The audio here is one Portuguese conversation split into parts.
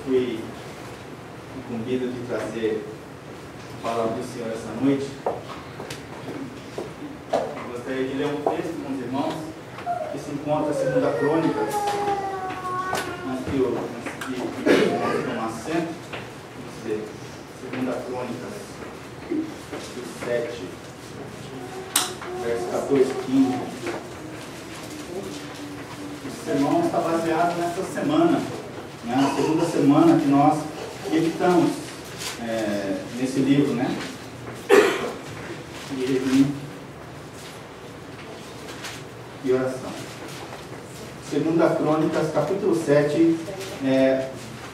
fui incumbido de trazer a palavra do Senhor essa noite. Eu gostaria de ler um texto com os irmãos que se encontra em 2 Crônicas, antes que eu tomar assento. Vamos ver, 2 Crônicas 7, verso 14 e 15. Esse sermão está baseado nessa semana, né? Na segunda semana que nós editamos nesse livro, né? E oração. 2 Crônicas, capítulo 7,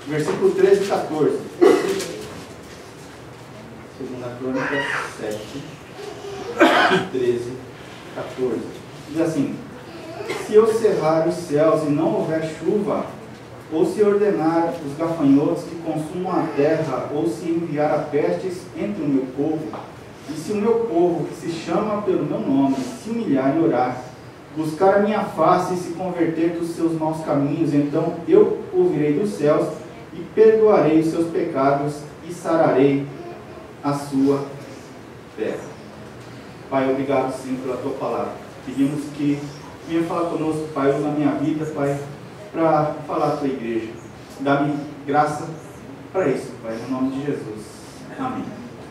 versículo 13 e 14. 2 Crônicas 7, 13 e 14. Diz assim: se eu cerrar os céus e não houver chuva, ou se ordenar os gafanhotos que consumam a terra, ou se enviar a pestes entre o meu povo, e se o meu povo, que se chama pelo meu nome, se humilhar e orar, buscar a minha face e se converter dos seus maus caminhos, então eu ouvirei dos céus e perdoarei os seus pecados e sararei a sua terra. Pai, obrigado, Senhor, pela tua palavra. Pedimos que venha falar conosco, Pai, usa a minha vida, Pai, para falar à tua igreja. Dá-me graça para isso, Pai, no nome de Jesus. Amém.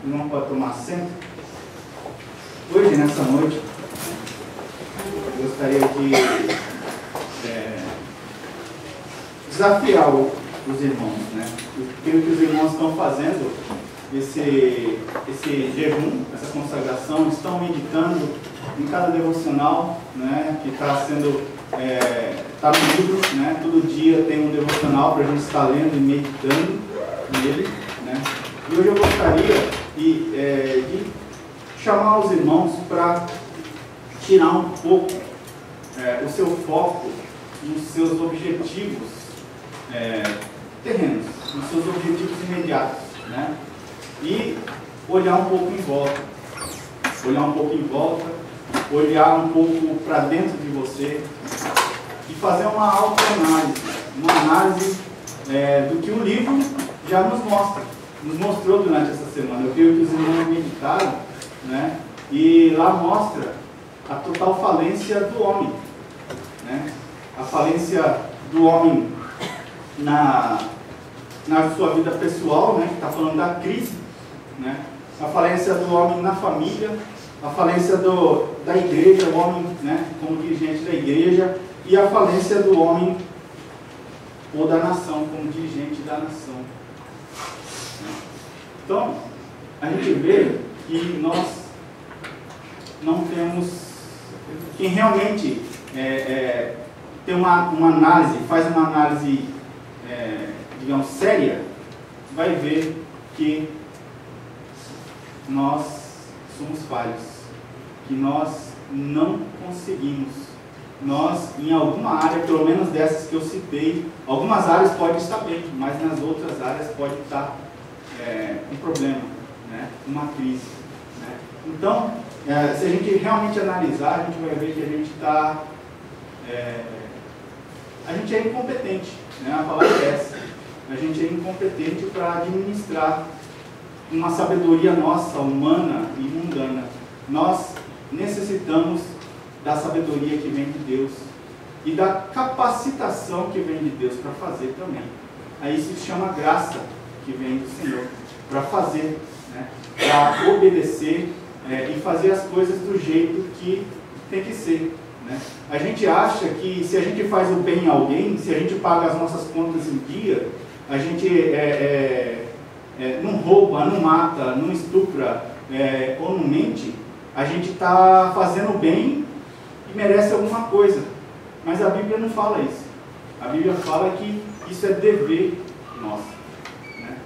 O irmão pode tomar assento. Hoje, nessa noite, eu gostaria de desafiar os irmãos, né? Eu creio que os irmãos estão fazendo esse jejum, essa consagração, estão meditando em cada devocional, né, que está sendo, está no livro, né? Todo dia tem um devocional para a gente estar lendo e meditando nele, né? E hoje eu gostaria de chamar os irmãos para tirar um pouco o seu foco nos seus objetivos terrenos, nos seus objetivos imediatos, né? E olhar um pouco em volta, olhar um pouco para dentro de você e fazer uma autoanálise, uma análise do que o livro já nos mostrou durante essa semana. Eu creio que os irmãos meditaram, né? E lá mostra a total falência do homem, né? A falência do homem na sua vida pessoal, né? Que está falando da crise, né? A falência do homem na família, a falência da igreja, o homem, né, como dirigente da igreja, e a falência do homem ou da nação, como dirigente da nação. Então, a gente vê que nós não temos... Quem realmente tem uma análise, faz uma análise, digamos, séria, vai ver que nós somos falhos, que nós não conseguimos. Nós, em alguma área, pelo menos dessas que eu citei, algumas áreas podem estar bem, mas nas outras áreas pode estar um problema, né? Uma crise, né? Então, se a gente realmente analisar, a gente vai ver que a gente está... a gente é incompetente, né? A palavra é essa. A gente é incompetente para administrar uma sabedoria nossa, humana e mundana. Nós necessitamos da sabedoria que vem de Deus e da capacitação que vem de Deus para fazer também. Aí isso se chama graça que vem do Senhor para fazer, né? Para obedecer e fazer as coisas do jeito que tem que ser, né? A gente acha que se a gente faz o bem a alguém, se a gente paga as nossas contas em dia, a gente não rouba, não mata, não estupra ou não mente, a gente está fazendo bem e merece alguma coisa. Mas a Bíblia não fala isso. A Bíblia fala que isso é dever nosso, né?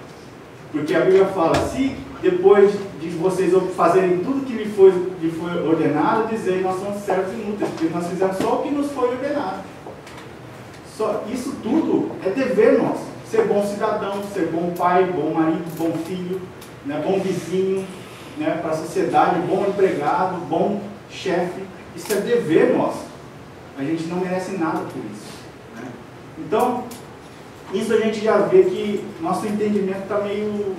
Porque a Bíblia fala, se depois de vocês fazerem tudo que lhe foi ordenado, dizer nós somos servos inúteis, porque nós fizemos só o que nos foi ordenado. Isso tudo é dever nosso. Ser bom cidadão, ser bom pai, bom marido, bom filho, né, bom vizinho, né, para a sociedade, bom empregado, bom chefe. Isso é dever nosso. A gente não merece nada por isso, né? Então, Isso a gente já vê que nosso entendimento está meio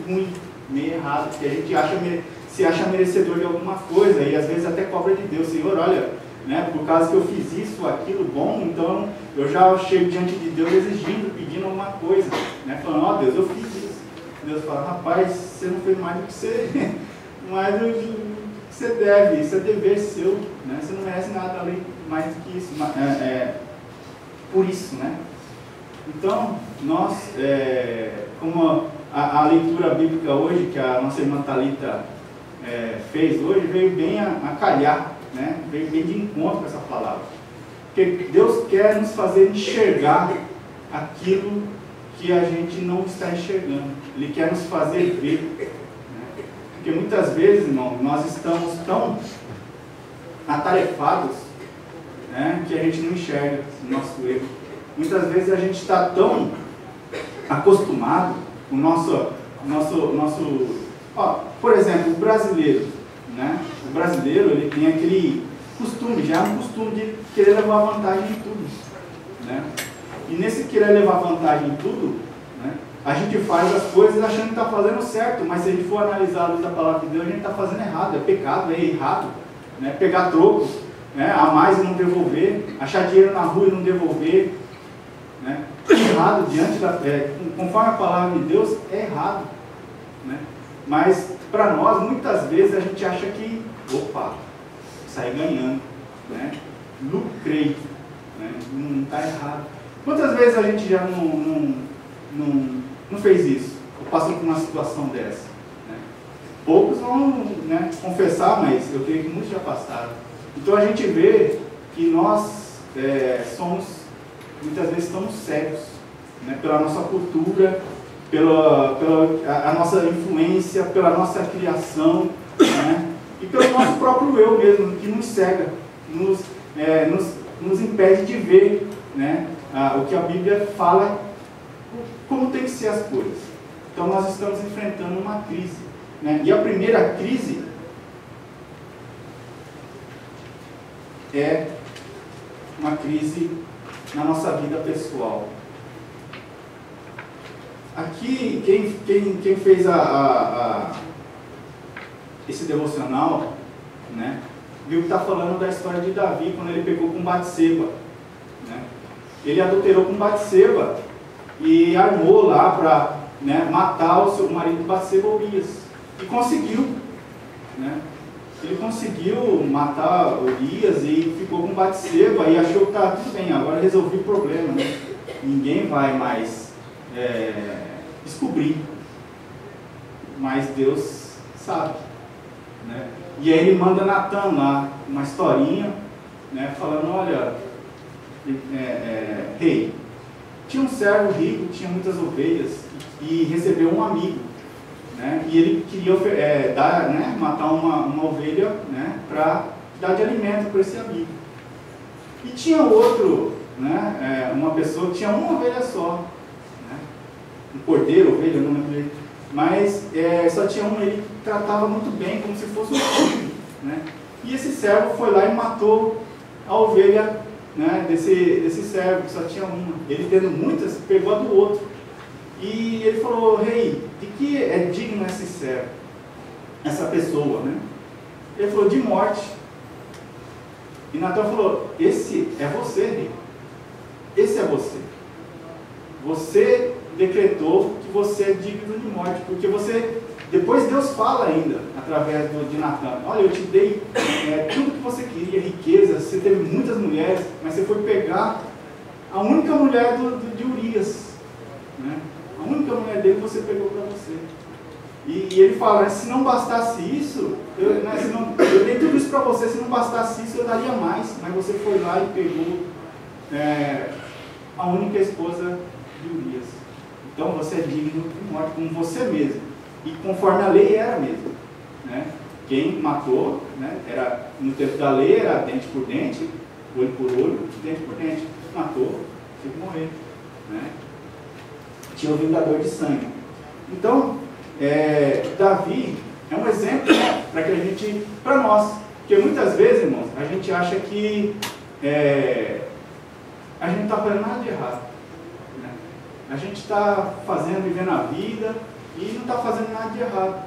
ruim, meio errado, porque a gente se acha merecedor de alguma coisa e às vezes até cobra de Deus. Senhor, olha, né, por causa que eu fiz isso, aquilo bom, então eu já chego diante de Deus exigindo, pedindo alguma coisa, né, falando, ó Deus, eu fiz isso. Deus fala, rapaz, você não fez mais do que você, mais do que você deve, isso é dever seu, né, você não merece nada além mais do que isso, por isso, né. Então, nós, como a leitura bíblica hoje, que a nossa irmã Thalita fez hoje, veio bem a calhar, né? Veio bem de encontro com essa palavra. Porque Deus quer nos fazer enxergar aquilo que a gente não está enxergando. Ele quer nos fazer ver. Né? Porque muitas vezes, irmão, nós estamos tão atarefados, né, que a gente não enxerga o nosso erro. Muitas vezes a gente está tão acostumado com o nosso por exemplo, o brasileiro, né? O brasileiro, ele tem aquele costume, já é um costume de querer levar vantagem em tudo, né? E nesse querer levar vantagem em tudo, né, a gente faz as coisas achando que está fazendo certo, mas se a gente for analisar a luz da palavra de Deus, a gente está fazendo errado, é pecado, é errado, né? Pegar troco, né, a mais e não devolver, achar dinheiro na rua e não devolver, né? Errado diante conforme a palavra de Deus, é errado, né? Mas para nós, muitas vezes a gente acha que, opa, saí ganhando, né? Lucrei, né? Não está errado. Quantas vezes a gente já não fez isso? Ou passou por uma situação dessa, né? Poucos vão, né, confessar, mas eu creio que muitos já passaram. Então a gente vê que nós muitas vezes estamos cegos, né, pela nossa cultura, pela nossa influência, pela nossa criação, né, e pelo nosso próprio eu mesmo, que nos cega, nos impede de ver, né, o que a Bíblia fala, como tem que ser as coisas. Então nós estamos enfrentando uma crise, né, e a primeira crise é uma crise na nossa vida pessoal. Aqui, quem fez esse devocional, né, viu que está falando da história de Davi, quando ele pegou com Batseba, né? Ele adulterou com Batseba e armou lá para, né, matar o seu marido Batseba, Urias, e conseguiu, né? Ele conseguiu matar Urias e ficou com Batseba e achou que estava tudo bem, agora resolvi o problema, né? Ninguém vai mais descobrir, mas Deus sabe, né? E aí ele manda Natan lá, uma historinha, né, falando, olha, rei, tinha um servo rico, tinha muitas ovelhas e recebeu um amigo, né, e ele queria matar uma ovelha, né, para dar de alimento para esse amigo. E tinha outro, né, uma pessoa que tinha uma ovelha só, né, um cordeiro, ovelha, eu não lembro direito, mas só tinha um, ele tratava muito bem, como se fosse um filho, né, e esse servo foi lá e matou a ovelha, né, desse servo, que só tinha uma. Ele tendo muitas, pegou a do outro. E ele falou, rei, de que é digno esse servo, essa pessoa, né? Ele falou, de morte. E Natan falou, esse é você, rei. Esse é você. Você decretou que você é digno de morte, porque você, depois Deus fala ainda, através de Natan, olha, eu te dei tudo que você queria, riqueza, você teve muitas mulheres, mas você foi pegar a única mulher de Urias, né? A única mulher dele você pegou para você. E ele fala, se não bastasse isso, eu dei tudo isso para você, se não bastasse isso eu daria mais, mas você foi lá e pegou a única esposa de Urias. Então você é digno de morte, como você mesmo. E conforme a lei era mesmo, né? Quem matou, né, era, no tempo da lei, era dente por dente, olho por olho, dente por dente. Matou, tinha que morrer, né? Tinha o vingador de sangue. Então, Davi é um exemplo, né, para nós, porque muitas vezes, irmãos, a gente acha que a gente não está fazendo nada de errado, A gente está fazendo, vivendo a vida e não está fazendo nada de errado.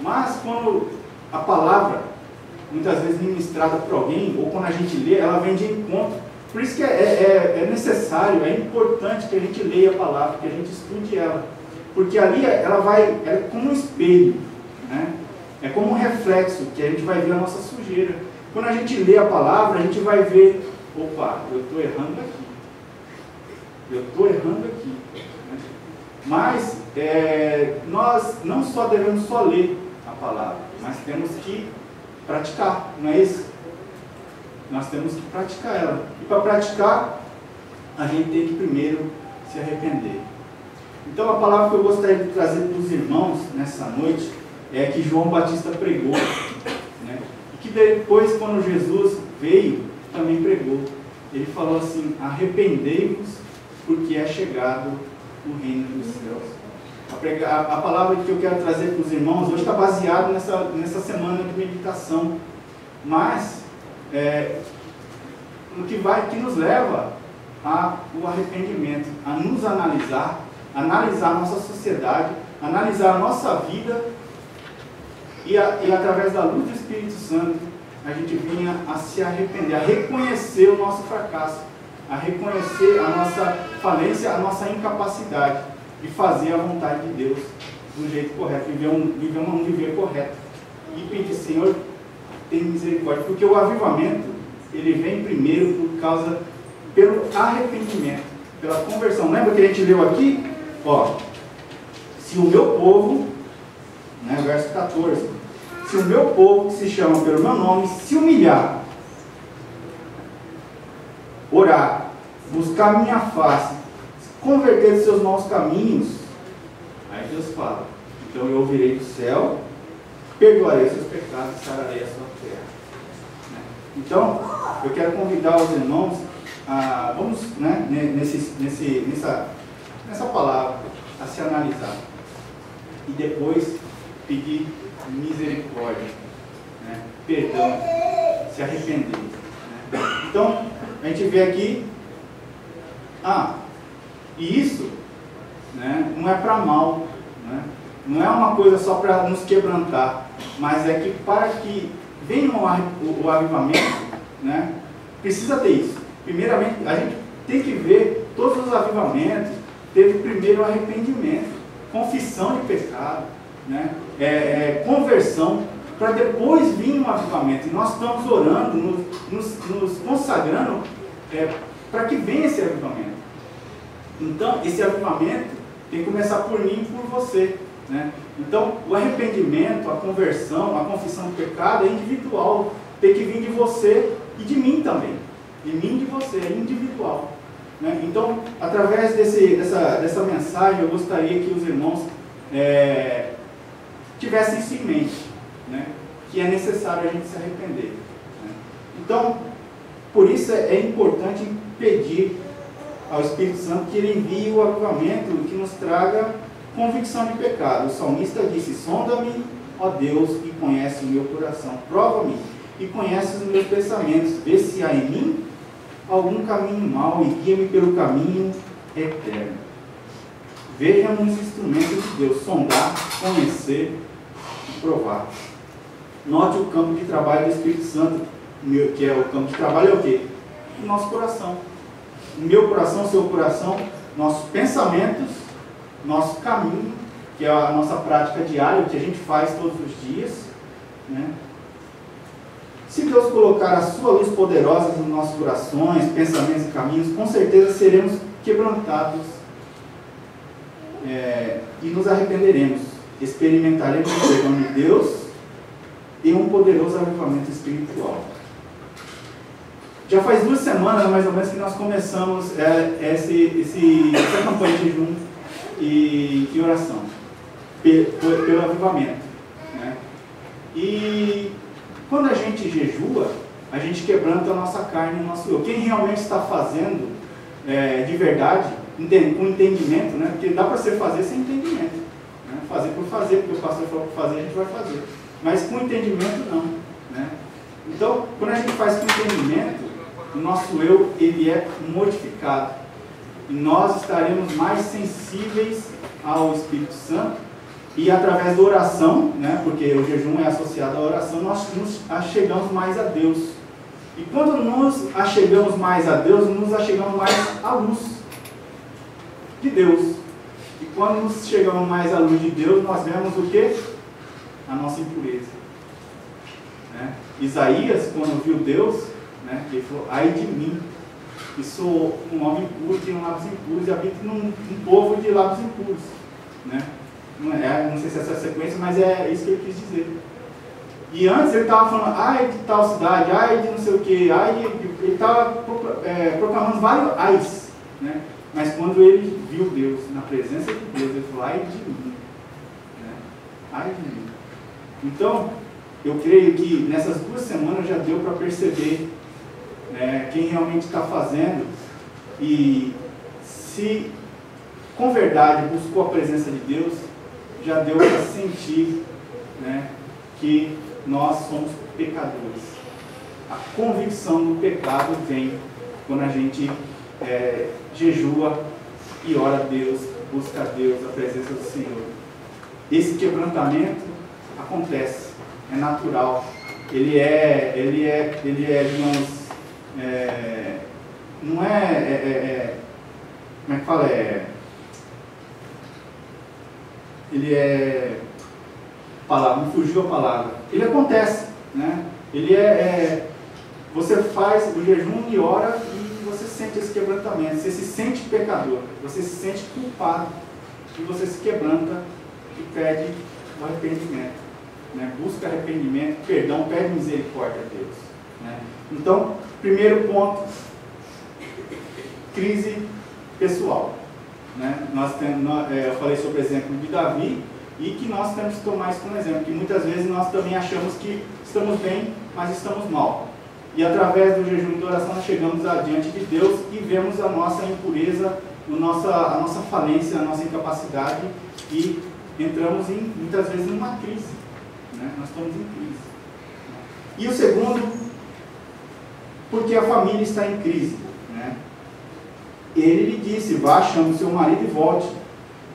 Mas quando a palavra, muitas vezes ministrada por alguém, ou quando a gente lê, ela vem de encontro. Por isso que é necessário, é importante que a gente leia a palavra, que a gente estude ela. Porque ali é como um espelho, né? É como um reflexo, que a gente vai ver a nossa sujeira. Quando a gente lê a palavra, a gente vai ver, opa, eu estou errando aqui. Eu estou errando aqui. Mas nós não só devemos só ler a palavra, mas temos que praticar, não é isso? Nós temos que praticar ela. E para praticar, a gente tem que primeiro se arrepender. Então a palavra que eu gostaria de trazer para os irmãos nessa noite é que João Batista pregou, né? E que depois, quando Jesus veio, também pregou. Ele falou assim: arrependei-vos, porque é chegado o reino dos céus. A palavra que eu quero trazer para os irmãos hoje está baseada nessa semana de meditação, mas no que nos leva ao arrependimento, a nos analisar a nossa sociedade, analisar a nossa vida e através da luz do Espírito Santo a gente vinha a se arrepender, a reconhecer o nosso fracasso, a reconhecer a nossa falência, a nossa incapacidade de fazer a vontade de Deus do jeito correto, viver um viver correto e pedir: Senhor, tem misericórdia, porque o avivamento ele vem primeiro pelo arrependimento, pela conversão. Lembra que a gente leu aqui? Ó, se o meu povo, né, verso 14, se o meu povo, que se chama pelo meu nome, se humilhar, orar, buscar minha face, converter de seus maus caminhos, aí Deus fala: então eu ouvirei do céu, perdoarei seus pecados e sararei a sua terra. Então, eu quero convidar os irmãos a, vamos, né, nessa palavra, a se analisar e depois pedir misericórdia, né, perdão, se arrepender. Né? Então, a gente vê aqui, e isso, né, não é para mal, né? Não é uma coisa só para nos quebrantar, mas é que para que venha o avivamento, né, precisa ter isso. Primeiramente, a gente tem que ver todos os avivamentos, teve primeiro o arrependimento, confissão de pecado, né, conversão, para depois vir um avivamento. E nós estamos orando, nos consagrando para que venha esse avivamento. Então, esse avivamento tem que começar por mim e por você. Né? Então, o arrependimento, a conversão, a confissão do pecado é individual, tem que vir de você e de mim também, de mim e de você, é individual. Né? Então, através dessa mensagem, eu gostaria que os irmãos tivessem isso em mente, né? Que é necessário a gente se arrepender. Né? Então, por isso é importante pedir ao Espírito Santo que ele envie o avivamento que nos traga convicção de pecado. O salmista disse: sonda-me, ó Deus, e conhece o meu coração. Prova-me e conhece os meus pensamentos. Vê se há em mim algum caminho mau e guia-me pelo caminho eterno. Vejam os instrumentos de Deus: sondar, conhecer e provar. Note o campo de trabalho do Espírito Santo, que é o campo de trabalho, é o quê? O nosso coração. O meu coração, o seu coração, nossos pensamentos, nosso caminho, que é a nossa prática diária, o que a gente faz todos os dias. Né? Se Deus colocar a sua luz poderosa nos nossos corações, pensamentos e caminhos, com certeza seremos quebrantados e nos arrependeremos. Experimentaremos o perdão de Deus e um poderoso avivamento espiritual. Já faz 2 semanas, mais ou menos, que nós começamos essa campanha de jejum e oração, pelo avivamento. Né? E quando a gente jejua, a gente quebranta a nossa carne e o nosso eu. Quem realmente está fazendo de verdade, com entendimento, né? Porque dá para você fazer sem entendimento. Né? Fazer por fazer, porque o pastor falou para fazer, a gente vai fazer. Mas com entendimento não. Né? Então, quando a gente faz com entendimento, o nosso eu ele é modificado. e nós estaremos mais sensíveis ao Espírito Santo, e através da oração, né, porque o jejum é associado à oração, nós nos achegamos mais a Deus. E quando nos achegamos mais a Deus, nos achegamos mais à luz de Deus. E quando nos chegamos mais à luz de Deus, nós vemos o quê? A nossa impureza. Né? Isaías, quando viu Deus, né, ele falou: ai de mim, que sou um homem impuro, tenho lábios impuros e habito num povo de lábios impuros. Né? Não sei se é essa sequência, mas é isso que ele quis dizer. E antes ele estava falando: ai de tal cidade, ai de não sei o que, ele estava proclamando vários ais. Né? Mas quando ele viu Deus, na presença de Deus, ele falou: ai de mim. Né? Ai de mim. Então, eu creio que nessas 2 semanas já deu para perceber, né, quem realmente está fazendo, e se com verdade buscou a presença de Deus, já deu para sentir, né, que nós somos pecadores. A convicção do pecado vem quando a gente jejua e ora a Deus, busca a Deus, a presença do Senhor. Esse quebrantamento acontece, é natural. Ele é digamos, não como é que fala? Ele é palavra, me fugiu a palavra. Ele acontece, né? Você faz o jejum e ora e você sente esse quebrantamento, você se sente pecador, você se sente culpado e você se quebranta e pede o arrependimento, né? Busca arrependimento, perdão, pede misericórdia a Deus, né? Então, primeiro ponto, crise pessoal, né? Eu falei sobre o exemplo de Davi, e que nós temos que tomar isso como exemplo, que muitas vezes nós também achamos que estamos bem, mas estamos mal. E através do jejum e da oração nós chegamos adiante de Deus e vemos a nossa impureza, a nossa falência, a nossa incapacidade, e entramos muitas vezes numa crise, né? Nós estamos em crise. E o segundo, porque a família está em crise, né? Ele lhe disse: vá, chame seu marido e volte.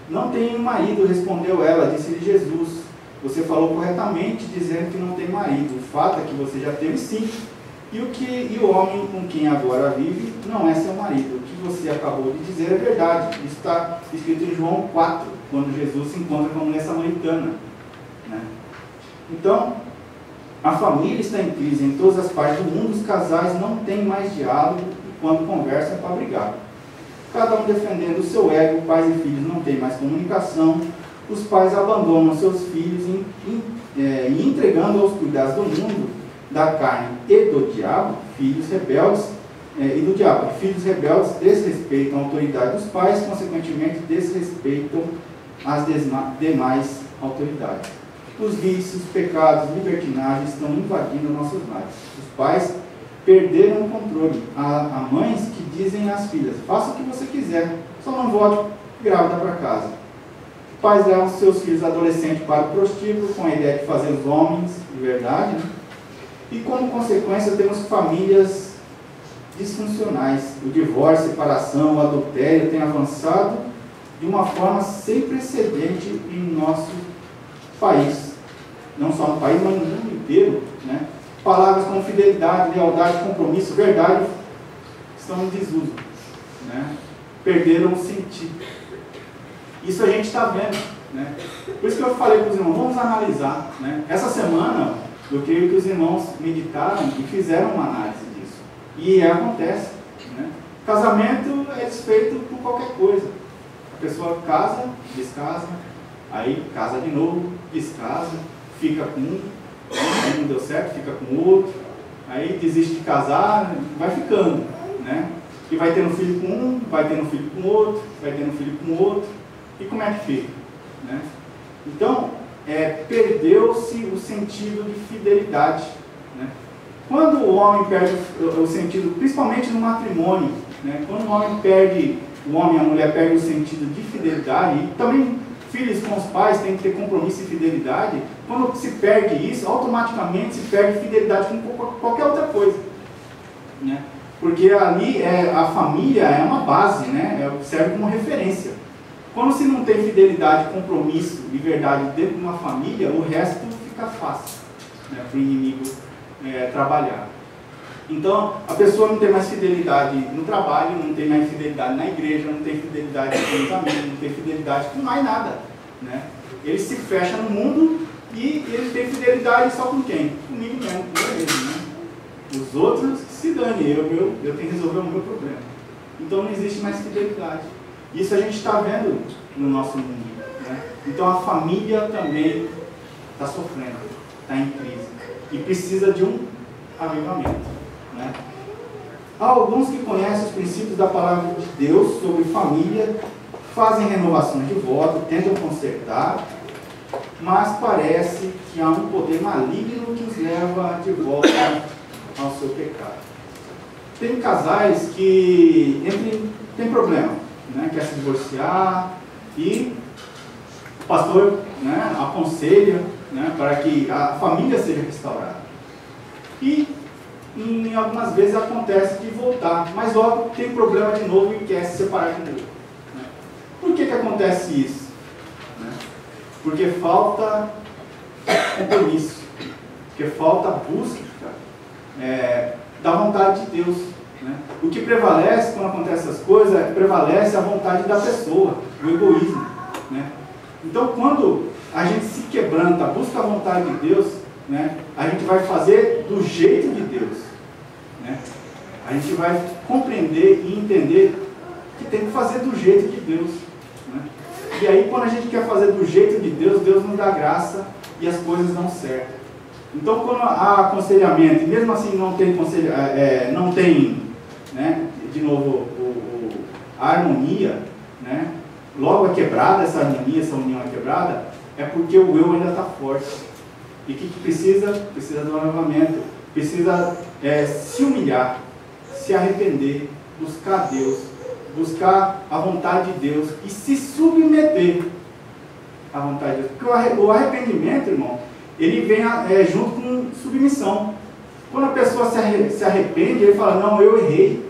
Não tenho marido, respondeu ela. Disse-lhe Jesus: você falou corretamente, dizendo que não tem marido. O fato é que você já teve 5. E o homem com quem agora vive não é seu marido. O que você acabou de dizer é verdade. Isso está escrito em João 4, quando Jesus se encontra com a mulher samaritana, né? Então, a família está em crise em todas as partes do mundo. Os casais não têm mais diálogo e quando conversam é para brigar. Cada um defendendo o seu ego, pais e filhos não têm mais comunicação, os pais abandonam seus filhos e entregando aos cuidados do mundo, da carne e do diabo, filhos rebeldes, filhos rebeldes desrespeitam a autoridade dos pais, consequentemente desrespeitam as demais autoridades. Os vícios, pecados, libertinagens estão invadindo nossos lares. Os pais perderam o controle. Há mães que dizem às filhas: faça o que você quiser, só não volte grávida para casa. Pais levam seus filhos adolescentes para o prostíbulo com a ideia de fazer os homens de verdade, né? E como consequência temos famílias disfuncionais. O divórcio, a separação, o adultério tem avançado de uma forma sem precedente em nosso país. Não só no país, mas no mundo inteiro, né? Palavras como fidelidade, lealdade, compromisso, verdade estão em desuso, né? Perderam o sentido. Isso a gente está vendo, né? Por isso que eu falei para os irmãos: vamos analisar, né? Essa semana eu creio que os irmãos meditaram e fizeram uma análise disso. E acontece, né? Casamento é desfeito por qualquer coisa. A pessoa casa, descasa, aí casa de novo, descasa, fica com um, aí não deu certo, fica com o outro, aí desiste de casar, vai ficando, né? E vai tendo filho com um, vai tendo filho com outro, vai tendo filho com outro, e como é que fica, né? Então, perdeu-se o sentido de fidelidade, né? Quando o homem perde o sentido, principalmente no matrimônio, né? Quando o homem e a mulher perdem o sentido de fidelidade, e também filhos com os pais têm que ter compromisso e fidelidade. Quando se perde isso, automaticamente se perde fidelidade com qualquer outra coisa, né? Porque ali a família é uma base, né? Serve como referência. Quando se não tem fidelidade, compromisso e verdade dentro de uma família, o resto fica fácil, né, para o inimigo trabalhar. Então, a pessoa não tem mais fidelidade no trabalho, não tem mais fidelidade na igreja, não tem fidelidade com os amigos, não tem fidelidade com mais nada, né? Ele se fecha no mundo e ele tem fidelidade só com quem? Comigo mesmo, com ele mesmo, né? Os outros se dane, eu tenho que resolver o meu problema. Então não existe mais fidelidade. Isso a gente está vendo no nosso mundo, né? Então a família também está sofrendo, está em crise e precisa de um avivamento, né? Há alguns que conhecem os princípios da palavra de Deus sobre família, fazem renovações de voto, tentam consertar, mas parece que há um poder maligno que os leva de volta ao seu pecado. Tem casais que tem problema, né? Quer se divorciar e o pastor, né, aconselha, né, para que a família seja restaurada. E em algumas vezes acontece de voltar, mas logo tem problema de novo e quer se separar de novo, né? Por que acontece isso? Né? Porque falta compromisso, porque falta busca da vontade de Deus, né? O que prevalece quando acontece essas coisas, prevalece a vontade da pessoa, o egoísmo, né? Então quando a gente se quebranta, busca a vontade de Deus, né, a gente vai fazer do jeito de Deus, né? A gente vai compreender e entender que tem que fazer do jeito de Deus, né? E aí quando a gente quer fazer do jeito de Deus, Deus nos dá graça e as coisas dão certo. Então quando há aconselhamento, e mesmo assim não tem não tem, né, de novo a harmonia, né, logo é quebrada essa harmonia, essa união é quebrada, é porque o eu ainda está forte. E o que precisa? Precisa do avivamento, precisa se humilhar, se arrepender, buscar Deus, buscar a vontade de Deus e se submeter à vontade de Deus. Porque o arrependimento, irmão, ele vem junto com submissão. Quando a pessoa se arrepende, ele fala, não, eu errei.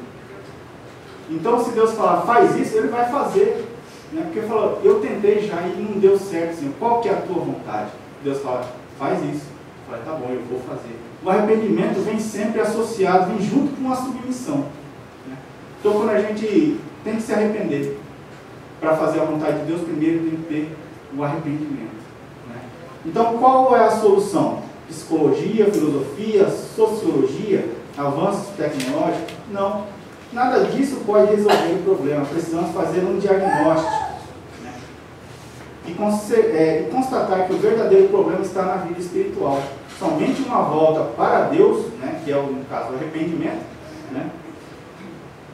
Então se Deus falar, faz isso, ele vai fazer, né? Porque ele falou, eu tentei já e não deu certo, Senhor, qual que é a tua vontade? Deus fala, faz isso. Eu falo, tá bom, eu vou fazer. O arrependimento vem sempre associado, vem junto com a submissão, né? Então quando a gente tem que se arrepender para fazer a vontade de Deus, primeiro tem que ter o arrependimento, né? Então qual é a solução? Psicologia, filosofia, sociologia, avanços tecnológicos? Não, nada disso pode resolver o problema. Precisamos fazer um diagnóstico, né? E constatar que o verdadeiro problema está na vida espiritual. Somente uma volta para Deus, né, que é no caso o arrependimento, né,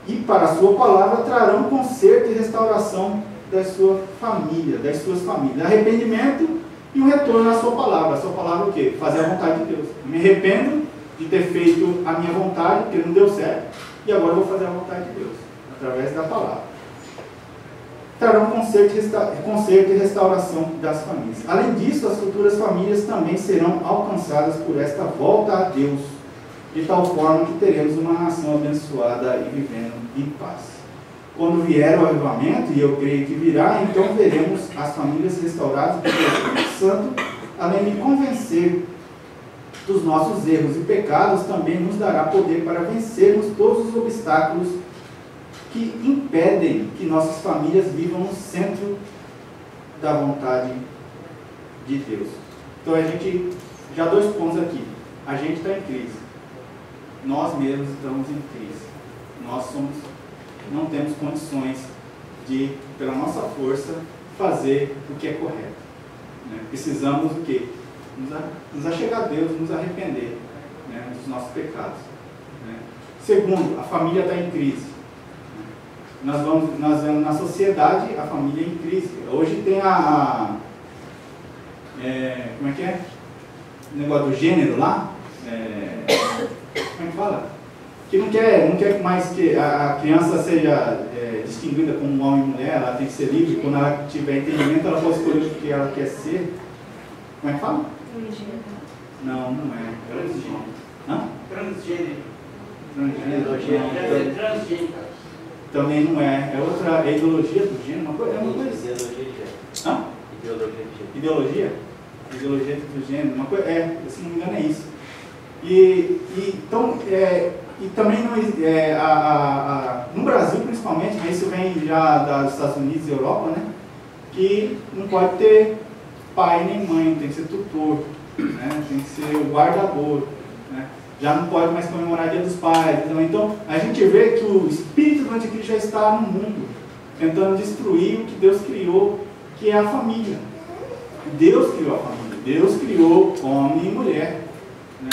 e para a sua palavra trarão conserto e restauração da sua família, das suas famílias. Arrependimento e um retorno à sua palavra. A sua palavra é o quê? Fazer a vontade de Deus. Eu me arrependo de ter feito a minha vontade, porque não deu certo, e agora eu vou fazer a vontade de Deus, através da palavra. Trarão conserto e restauração das famílias. Além disso, as futuras famílias também serão alcançadas por esta volta a Deus, de tal forma que teremos uma nação abençoada e vivendo em paz. Quando vier o avivamento, e eu creio que virá, então veremos as famílias restauradas pelo Espírito Santo, além de convencer dos nossos erros e pecados, também nos dará poder para vencermos todos os obstáculos que impedem que nossas famílias vivam no centro da vontade de Deus. Então a gente, já 2 pontos aqui, a gente está em crise, nós mesmos estamos em crise, não temos condições de, pela nossa força, fazer o que é correto, né? Precisamos o quê? Nos achegar a Deus, nos arrepender, né, dos nossos pecados, né? Segundo, a família está em crise. Nós vemos na sociedade a família em crise. Hoje tem como é que é? O negócio do gênero lá. Como é que fala? Que não quer mais que a criança seja distinguida como homem e mulher, ela tem que ser livre. Quando ela tiver entendimento, ela pode escolher o que ela quer ser. Como é que fala? Não é. Transgênero. Hã? Transgênero. Também não é. É outra ideologia do gênero. É uma coisa assim. Hã? Ideologia? Ideologia do gênero. Uma coisa, se não me engano é isso. Então, e também no Brasil principalmente, mas isso vem já dos Estados Unidos e Europa, né? Que não pode ter pai nem mãe, tem que ser tutor, né? Tem que ser o guardador, né? Já não pode mais comemorar Dia dos Pais. Então, a gente vê que o espírito do anticristo já está no mundo, tentando destruir o que Deus criou, que é a família. Deus criou a família, Deus criou homem e mulher, né?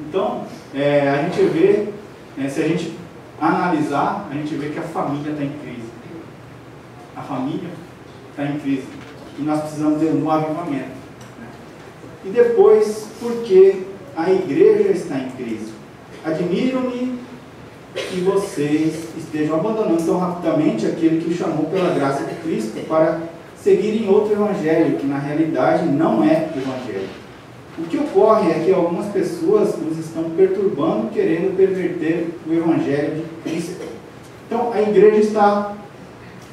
Então, a gente vê, se a gente analisar, a gente vê que a família está em crise. A família está em crise. E nós precisamos de um avivamento, né? E depois, porque a igreja está em crise. Admiro-me que vocês estejam abandonando tão rapidamente aquele que o chamou pela graça de Cristo para seguirem outro evangelho, que na realidade não é evangelho. O que ocorre é que algumas pessoas os estão perturbando, querendo perverter o evangelho de Cristo. Então, a igreja está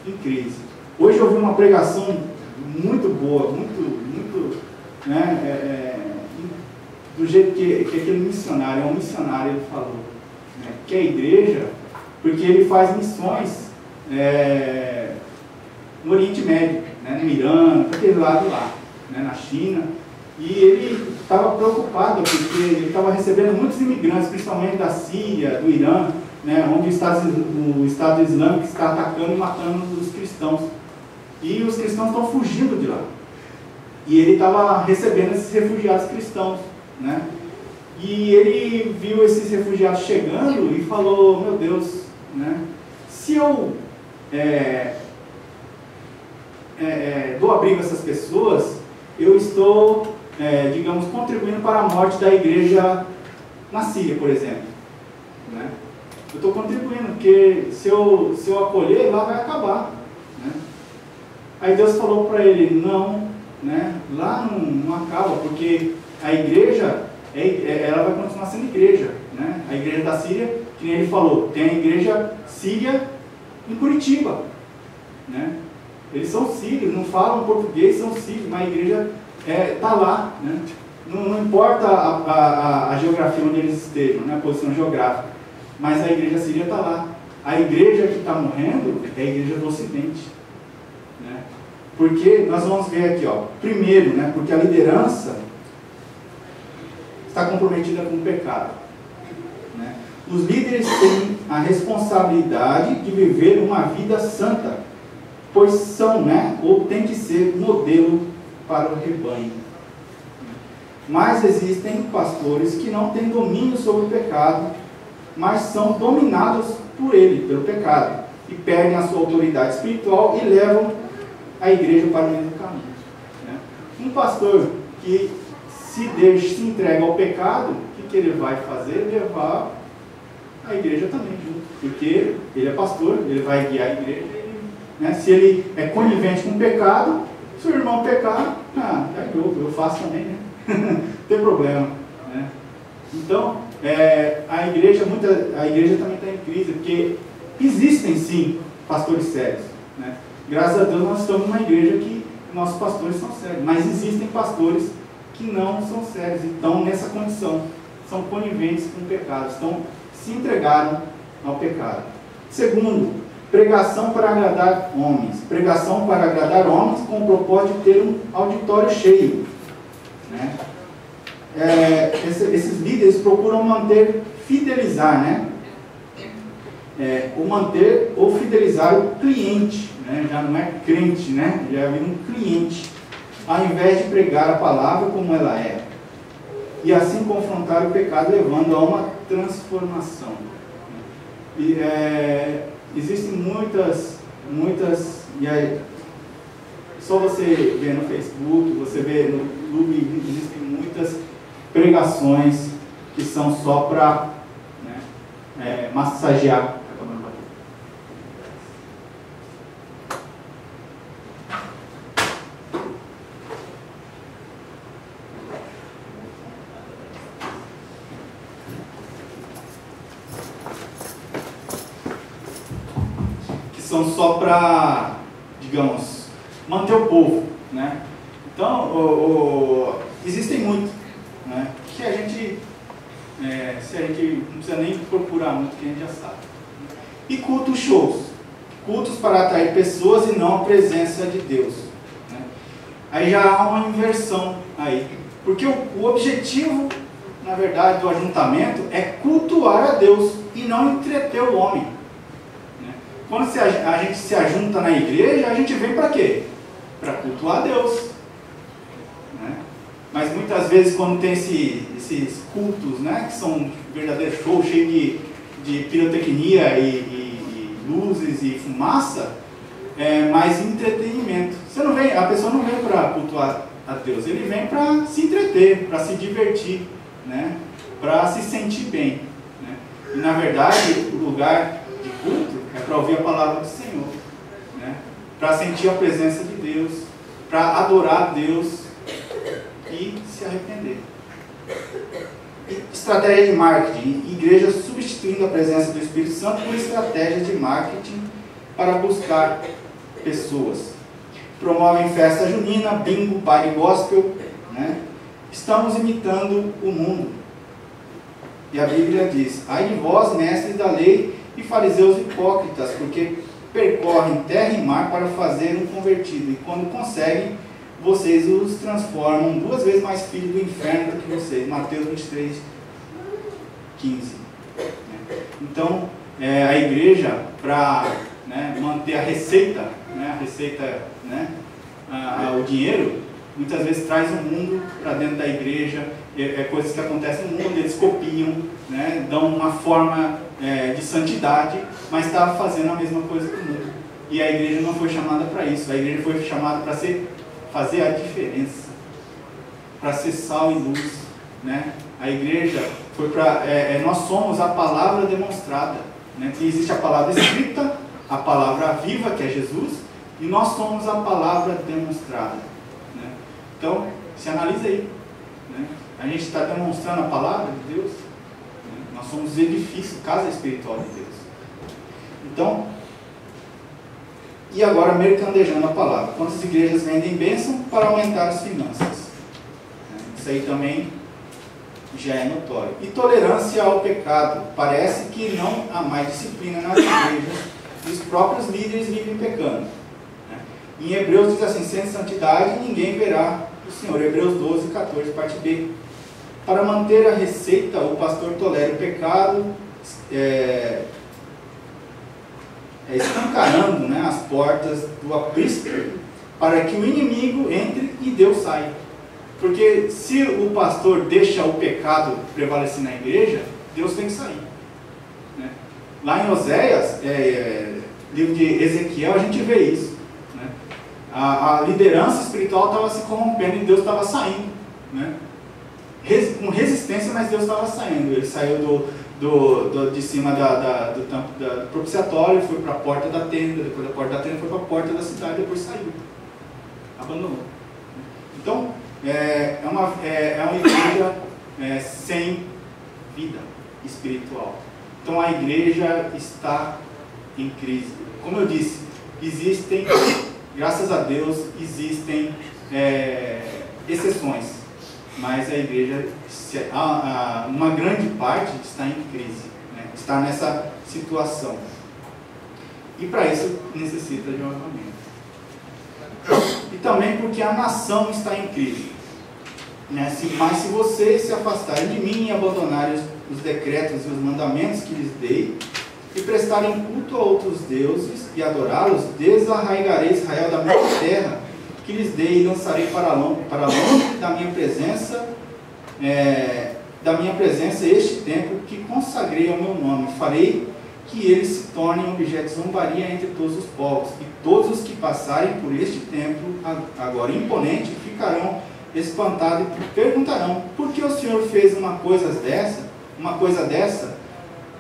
em crise. Hoje eu ouvi uma pregação muito boa, muito, né, do jeito que aquele missionário, um missionário, ele falou, né, que a igreja, porque ele faz missões no Oriente Médio, né, no Irã, para aquele lado lá, né, na China, e ele estava preocupado, porque ele estava recebendo muitos imigrantes, principalmente da Síria, do Irã, né, onde o Estado Islâmico está atacando e matando os cristãos. E os cristãos estão fugindo de lá. E ele estava recebendo esses refugiados cristãos, né? E ele viu esses refugiados chegando e falou, meu Deus, né, se eu dou abrigo a essas pessoas, eu estou, digamos, contribuindo para a morte da igreja na Síria, por exemplo, né? Eu estou contribuindo, porque se eu acolher, lá vai acabar, né? Aí Deus falou para ele, não, né, lá não acaba, porque a igreja, ela vai continuar sendo igreja, né? A igreja da Síria, que nem ele falou, tem a igreja síria em Curitiba, né? Eles são sírios, não falam português, são sírios, mas a igreja está lá, né? Não importa a geografia onde eles estejam, né, a posição geográfica, mas a igreja síria está lá. A igreja que está morrendo é a igreja do Ocidente, né? Porque nós vamos ver aqui, ó, primeiro, né, porque a liderança está comprometida com o pecado, né? Os líderes têm a responsabilidade de viver uma vida santa, pois são, né, ou tem que ser modelo para o rebanho. Mas existem pastores que não têm domínio sobre o pecado, mas são dominados por ele, pelo pecado, e perdem a sua autoridade espiritual e levam a igreja para o mesmo caminho, né? Um pastor que se entrega ao pecado, o que ele vai fazer? Levar a igreja também junto, porque ele é pastor, ele vai guiar a igreja, né? Se ele é conivente com o pecado, se o irmão pecar, eu faço também, né? Não tem problema, né? Então, a igreja também está em crise, porque existem sim pastores sérios, né? Graças a Deus nós estamos numa igreja que nossos pastores são sérios, mas existem pastores que não são sérios e estão nessa condição, são coniventes com o pecado, se entregaram ao pecado. Segundo, pregação para agradar homens. Pregação para agradar homens com o propósito de ter um auditório cheio, né? Esses líderes procuram fidelizar, né? Manter ou fidelizar o cliente, né? Já não é crente, né? Já é um cliente, ao invés de pregar a palavra como ela é, e assim confrontar o pecado, levando a uma transformação. E existem muitas, e aí, só você vê no Facebook, você vê no YouTube, existem muitas pregações que são só para, né, massagear. são só para, digamos, manter o povo, né? Então, existem muitos, né? Que a gente, se a gente não precisa nem procurar muito, que a gente já sabe. E cultos shows, cultos para atrair pessoas e não a presença de Deus, né? Aí já há uma inversão aí, porque o objetivo, na verdade, do ajuntamento é cultuar a Deus e não entreter o homem, né? Quando a gente se ajunta na igreja, a gente vem para quê? Para cultuar a Deus, né? Mas muitas vezes quando tem esses cultos, né, que são verdadeiros shows cheios de pirotecnia e luzes e fumaça, é mais entretenimento. A pessoa não vem para cultuar a Deus, ele vem para se entreter, para se divertir, né, para se sentir bem, né? E na verdade o lugar de culto é para ouvir a palavra do Senhor, né, para sentir a presença de Deus, para adorar a Deus e se arrepender. Estratégia de marketing. Igreja substituindo a presença do Espírito Santo por estratégias de marketing para buscar pessoas. Promovem festa junina, bingo, baile gospel, né? Estamos imitando o mundo. E a Bíblia diz: ai de vós, mestres da lei e fariseus hipócritas, porque percorrem terra e mar para fazer um convertido, e quando conseguem, vocês os transformam 2 vezes mais filhos do inferno do que vocês. Mateus 23, 15. Então, a igreja, para, né, manter a receita, né, o dinheiro, muitas vezes traz o mundo para dentro da igreja, coisas que acontecem no mundo, eles copiam, né, dão uma forma de santidade, mas está fazendo a mesma coisa que o mundo. E a igreja não foi chamada para isso, a igreja foi chamada para fazer a diferença, para ser sal e luz, né? A igreja foi para... nós somos a palavra demonstrada, né? Existe a palavra escrita, a palavra viva, que é Jesus, e nós somos a palavra demonstrada, né? Então, se analisa aí, né? A gente está demonstrando a palavra de Deus, né? Nós somos edifício, casa espiritual de Deus. Então, e agora mercadejando a palavra. Quantas igrejas vendem bênção para aumentar as finanças? Isso aí também já é notório. E tolerância ao pecado. Parece que não há mais disciplina nas igrejas e os próprios líderes vivem pecando. Em Hebreus diz assim: sem santidade ninguém verá o Senhor. Hebreus 12, 14, parte B. Para manter a receita, o pastor tolera o pecado, escancarando, né, as portas do aprisco, para que o inimigo entre e Deus saia. Porque se o pastor deixa o pecado prevalecer na igreja, Deus tem que sair, né? Lá em Oséias, livro de Ezequiel, a gente vê isso, né? A liderança espiritual estava se corrompendo e Deus estava saindo, né? Com resistência, mas Deus estava saindo. Ele saiu de cima do propiciatório, foi para a porta da tenda, depois da porta da tenda foi para a porta da cidade, depois saiu, abandonou. Então, é uma igreja sem vida espiritual. Então a igreja está em crise. Como eu disse, existem, graças a Deus, existem exceções, mas a igreja, uma grande parte está em crise, né? Está nessa situação. E para isso necessita de um avivamento. E também porque a nação está em crise, né? Mas se vocês se afastarem de mim e abandonarem os decretos e os mandamentos que lhes dei, e prestarem culto a outros deuses e adorá-los, desarraigarei Israel da minha terra que lhes dei e lançarei para longe da minha presença este templo que consagrei ao meu nome. Farei que eles se tornem objeto de zombaria entre todos os povos, e todos os que passarem por este templo, agora imponente, ficarão espantados e perguntarão: por que o Senhor fez uma coisa dessa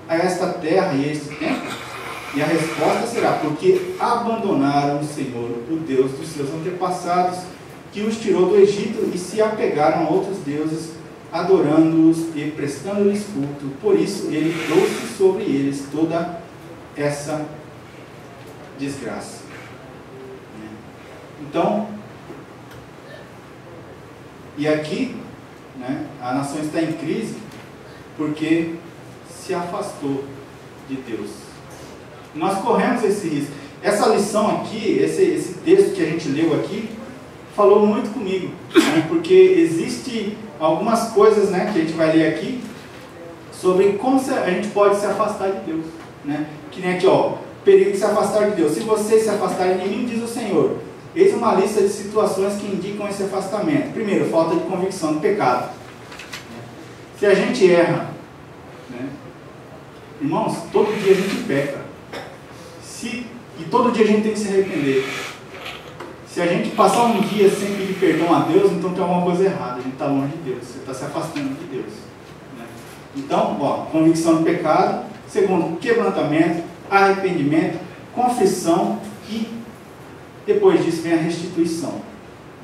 a esta terra e a este templo? E a resposta será: porque abandonaram o Senhor, o Deus dos seus antepassados, que os tirou do Egito, e se apegaram a outros deuses, adorando-os e prestando-lhes culto. Por isso ele trouxe sobre eles toda essa desgraça. Então, e aqui, né, a nação está em crise porque se afastou de Deus. Nós corremos esse risco. Essa lição aqui, esse texto que a gente leu aqui, falou muito comigo, né, porque existe algumas coisas, né, que a gente vai ler aqui sobre como a gente pode se afastar de Deus, né? Que nem aqui, ó, perigo de se afastar de Deus. Se vocês se afastarem de mim, diz o Senhor. Eis uma lista de situações que indicam esse afastamento. Primeiro, falta de convicção do pecado. Se a gente erra, né? Irmãos, todo dia a gente peca. E todo dia a gente tem que se arrepender. Se a gente passar um dia sem pedir perdão a Deus, então tem alguma coisa errada. A gente está longe de Deus. Você está se afastando de Deus. Né? Então, ó, convicção do pecado. Segundo, quebrantamento, arrependimento, confissão e depois disso vem a restituição.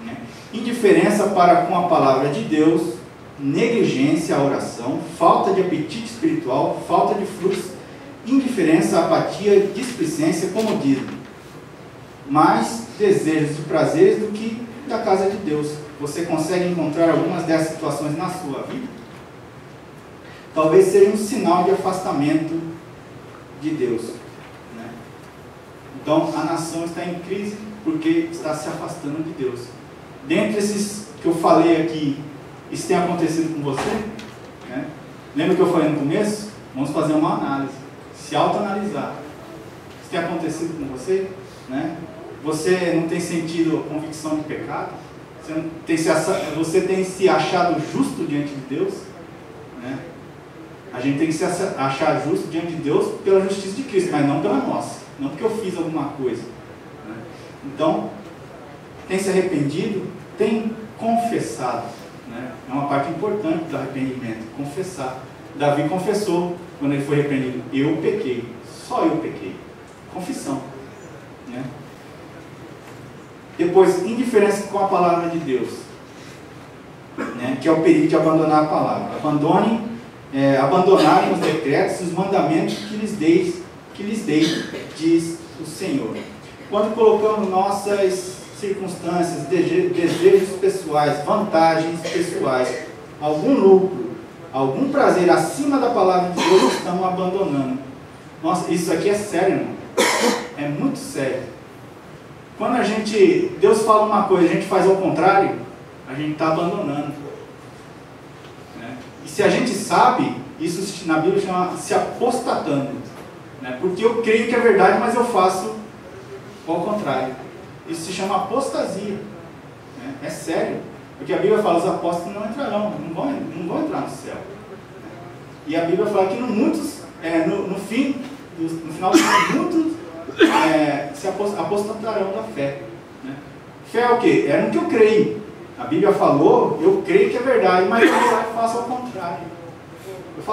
Né? Indiferença para com a palavra de Deus, negligência à oração, falta de apetite espiritual, falta de frutos, indiferença, apatia, displicência, comodismo. Mais desejos de prazeres do que da casa de Deus. Você consegue encontrar algumas dessas situações na sua vida? Talvez seja um sinal de afastamento de Deus. Né? Então, a nação está em crise porque está se afastando de Deus. Dentre esses que eu falei aqui, isso tem acontecido com você? Né? Lembra que eu falei no começo? Vamos fazer uma análise. Se autoanalisar. Isso tem acontecido com você? Né? Você não tem sentido a convicção de pecado? Você tem se achado justo diante de Deus? Né? A gente tem que se achar justo diante de Deus pela justiça de Cristo, mas não pela nossa. Não porque eu fiz alguma coisa. Né? Então, tem se arrependido? Tem confessado. Né? É uma parte importante do arrependimento, confessar. Davi confessou quando ele foi arrependido: eu pequei, só eu pequei. Confissão. Né? Depois, indiferença com a palavra de Deus, né? Que é o perigo de abandonar a palavra. Abandonarem os decretos e os mandamentos que lhes dei, diz o Senhor. Quando colocamos nossas circunstâncias, desejos pessoais, vantagens pessoais, algum lucro, algum prazer acima da palavra de Deus, estamos abandonando. Nossa, isso aqui é sério, irmão. É muito sério. Quando Deus fala uma coisa e a gente faz ao contrário, a gente está abandonando. Né? E se a gente sabe, isso na Bíblia chama se apostatando. Né? Porque eu creio que é verdade, mas eu faço ao contrário. Isso se chama apostasia. Né? É sério. Porque a Bíblia fala: os apóstolos não entrarão, não vão entrar no céu. E a Bíblia fala que no final dos muitos se apostatarão da fé. Né? Fé é o quê? É no que eu creio. A Bíblia falou, eu creio que é verdade, mas eu faço ao contrário. Eu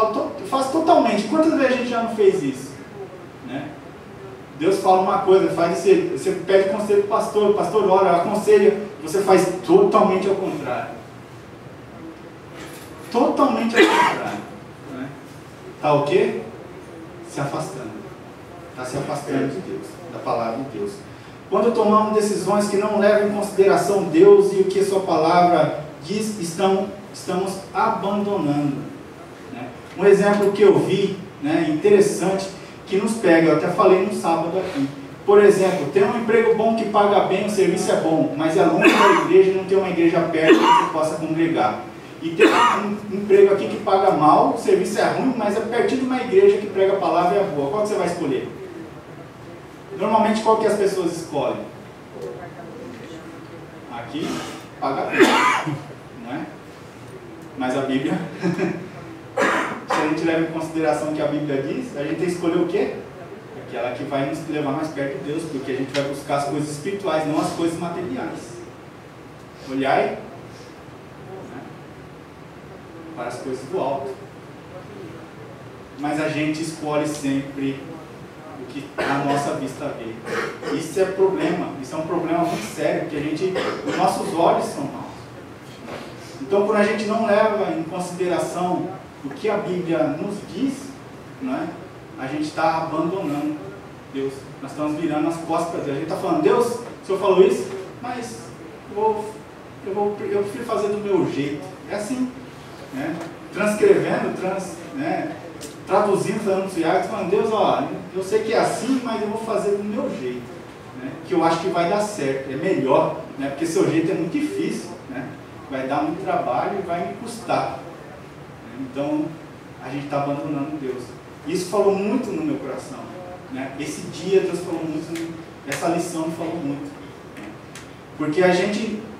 faço totalmente. Quantas vezes a gente já não fez isso? Né? Deus fala uma coisa, você pede conselho para o pastor ora, aconselha, você faz totalmente ao contrário. Totalmente ao contrário. Né? Tá o quê? Se afastando. Está se afastando de Deus, da palavra de Deus. Quando tomamos decisões que não levam em consideração Deus e o que a sua palavra diz, estamos abandonando. Né? Um exemplo que eu vi, né, interessante, que nos pega, eu até falei no sábado aqui. Por exemplo, tem um emprego bom que paga bem, o serviço é bom, mas é longe da igreja e não tem uma igreja perto que você possa congregar. E tem um emprego aqui que paga mal, o serviço é ruim, mas é pertinho de uma igreja que prega a palavra e é boa. Qual que você vai escolher? Normalmente, qual que as pessoas escolhem? Aqui, paga bem, não é? Mas a Bíblia, se a gente leva em consideração o que a Bíblia diz, a gente tem que escolher o quê? Aquela que vai nos levar mais perto de Deus, porque a gente vai buscar as coisas espirituais, não as coisas materiais. Olhai, né, para as coisas do alto. Mas a gente escolhe sempre o que a nossa vista vê. Isso é problema, isso é um problema muito sério, porque os nossos olhos são maus. Então, quando a gente não leva em consideração o que a Bíblia nos diz, não é? A gente está abandonando Deus. Nós estamos virando as costas para Deus. A gente está falando, Deus, o Senhor falou isso, mas eu prefiro fazer do meu jeito. É assim, né? Transcrevendo, traduzindo, falando para o Iago, falando, Deus, ó, eu sei que é assim, mas eu vou fazer do meu jeito, né? Que eu acho que vai dar certo, é melhor, né? Porque seu jeito é muito difícil, né? Vai dar muito trabalho e vai me custar. Então, a gente está abandonando Deus. Isso falou muito no meu coração, né? Esse dia Deus falou muito, essa lição me falou muito, né? Porque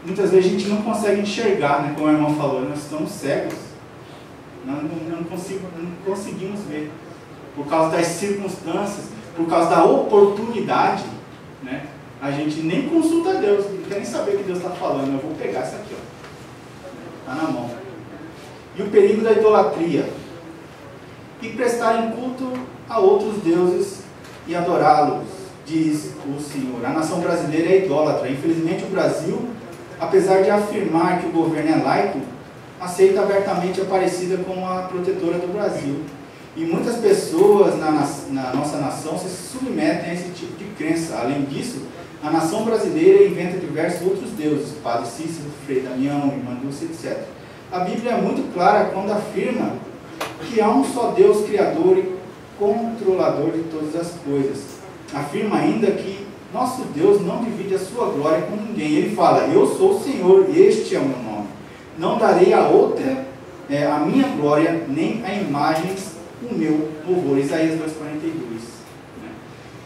muitas vezes a gente não consegue enxergar, né? Como a irmã falou, nós estamos cegos, nós não conseguimos ver, por causa das circunstâncias, por causa da oportunidade, né? A gente nem consulta Deus, não quer nem saber o que Deus está falando. Eu vou pegar isso aqui, ó, está na mão. E o perigo da idolatria, e prestarem culto a outros deuses e adorá-los, diz o Senhor. A nação brasileira é idólatra. Infelizmente o Brasil, apesar de afirmar que o governo é laico, aceita abertamente a Aparecida como a protetora do Brasil. E muitas pessoas na nossa nação se submetem a esse tipo de crença. Além disso, a nação brasileira inventa diversos outros deuses, Padre Cícero, Frei Damião, Irmã Dulce, etc. A Bíblia é muito clara quando afirma que há um só Deus criador e controlador de todas as coisas. Afirma ainda que nosso Deus não divide a sua glória com ninguém. Ele fala, eu sou o Senhor, este é o meu nome. Não darei a outra a minha glória, nem a imagens o meu louvor. Isaías 2,42.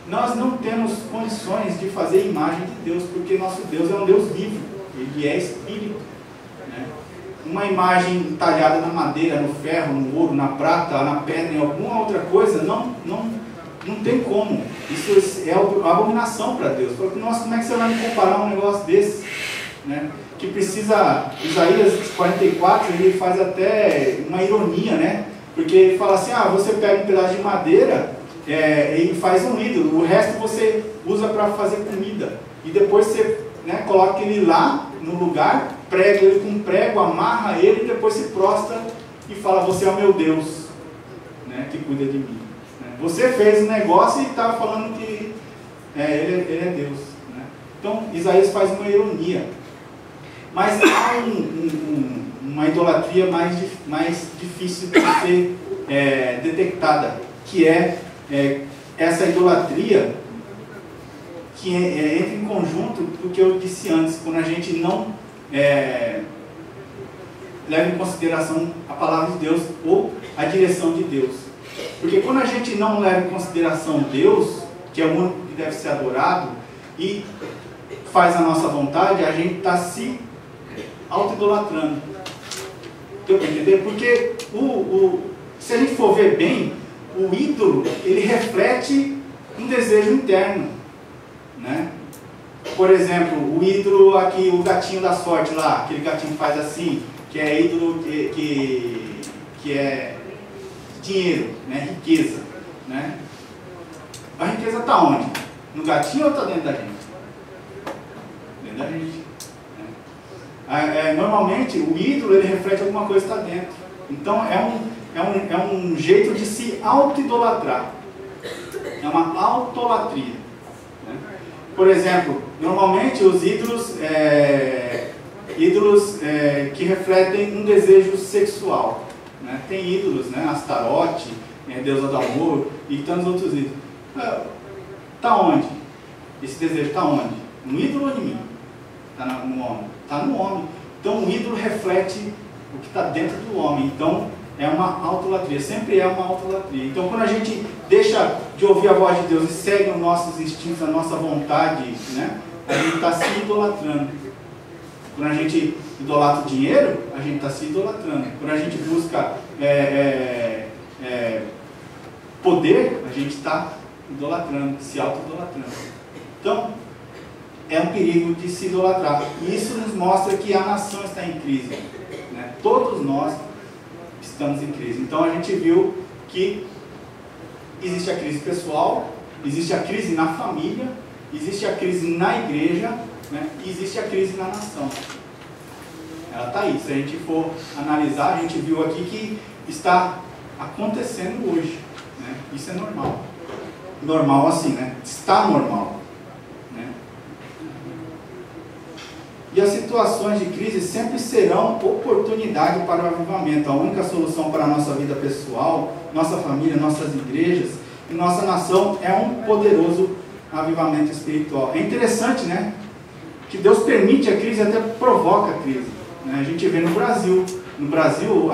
Nós não temos condições de fazer imagem de Deus, porque nosso Deus é um Deus vivo, Ele é Espírito, né? Uma imagem talhada na madeira, no ferro, no ouro, na prata, na pedra, em alguma outra coisa, não tem como. Isso é abominação para Deus. Nossa, como é que você vai me comparar um negócio desse, né? Que precisa, Isaías 44, ele faz até uma ironia, né? Porque ele fala assim, você pega um pedaço de madeira e faz um ídolo, o resto você usa para fazer comida, e depois você, né, coloca ele lá no lugar, prega ele com um prego, amarra ele e depois se prostra e fala, você é o meu Deus, né, que cuida de mim. Você fez um negócio e está falando que ele é Deus, né? Então Isaías faz uma ironia. Mas há uma idolatria mais difícil de ser detectada, que é essa idolatria que entra em conjunto do que eu disse antes, quando a gente não leva em consideração a palavra de Deus ou a direção de Deus. Porque quando a gente não leva em consideração Deus, que é o único que deve ser adorado, e faz a nossa vontade, a gente está se auto-idolatrando. Deu para entender? Porque se a gente for ver bem, o ídolo, ele reflete um desejo interno, né? Por exemplo, o ídolo aqui, o gatinho da sorte lá, aquele gatinho que faz assim, que é ídolo que é dinheiro, né? Riqueza, né? A riqueza está onde? No gatinho ou está dentro da gente? Dentro da gente. Normalmente o ídolo, ele reflete alguma coisa que está dentro. Então é um jeito de se auto-idolatrar. É uma autolatria, né? Por exemplo, normalmente os ídolos que refletem um desejo sexual, né? Tem ídolos, né? Astarote, deusa do amor e tantos outros ídolos. Está onde? Esse desejo está onde? No ídolo ou em mim? Está no homem? Está no homem. Então o ídolo reflete o que está dentro do homem. Então é uma autolatria, sempre é uma autolatria. Então quando a gente deixa de ouvir a voz de Deus e segue os nossos instintos, a nossa vontade, né, a gente está se idolatrando. Quando a gente idolatra o dinheiro, a gente está se idolatrando. Quando a gente busca poder, a gente está idolatrando, se auto-idolatrando. Então, é um perigo de se idolatrar. E isso nos mostra que a nação está em crise, né? Todos nós estamos em crise. Então a gente viu que existe a crise pessoal, existe a crise na família, existe a crise na igreja, né? E existe a crise na nação. Ela está aí. Se a gente for analisar, a gente viu aqui que está acontecendo hoje, né? Isso é normal. normal assim, né? Está normal, né? E as situações de crise sempre serão oportunidade para o avivamento. A única solução para a nossa vida pessoal, nossa família, nossas igrejas e nossa nação é um poderoso avivamento espiritual. É interessante, né? Que Deus permite a crise, até provoca a crise, né? A gente vê no Brasil. No Brasil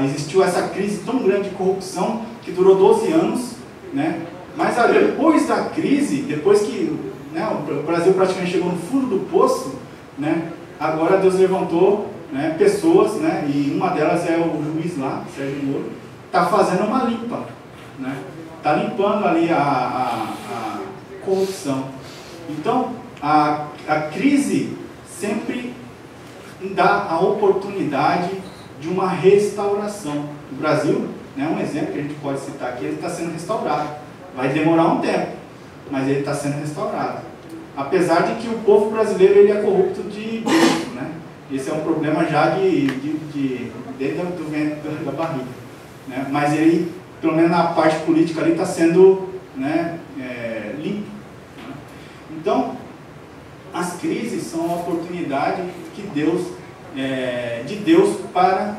existiu essa crise tão grande de corrupção que durou 12 anos, né? Mas depois da crise, depois que, né, o Brasil praticamente chegou no fundo do poço, né, agora Deus levantou, né, pessoas, né, e uma delas é o juiz lá, Sérgio Moro, está fazendo uma limpa, né, está limpando ali a corrupção. Então, a crise sempre dá a oportunidade de uma restauração. O Brasil, né, um exemplo que a gente pode citar aqui, ele está sendo restaurado. Vai demorar um tempo, mas ele está sendo restaurado. Apesar de que o povo brasileiro ele é corrupto de berço, né? Esse é um problema já desde o ventre da barriga, né? Mas ele, pelo menos na parte política ali, está sendo, né, limpo, né? Então, as crises são uma oportunidade que de Deus para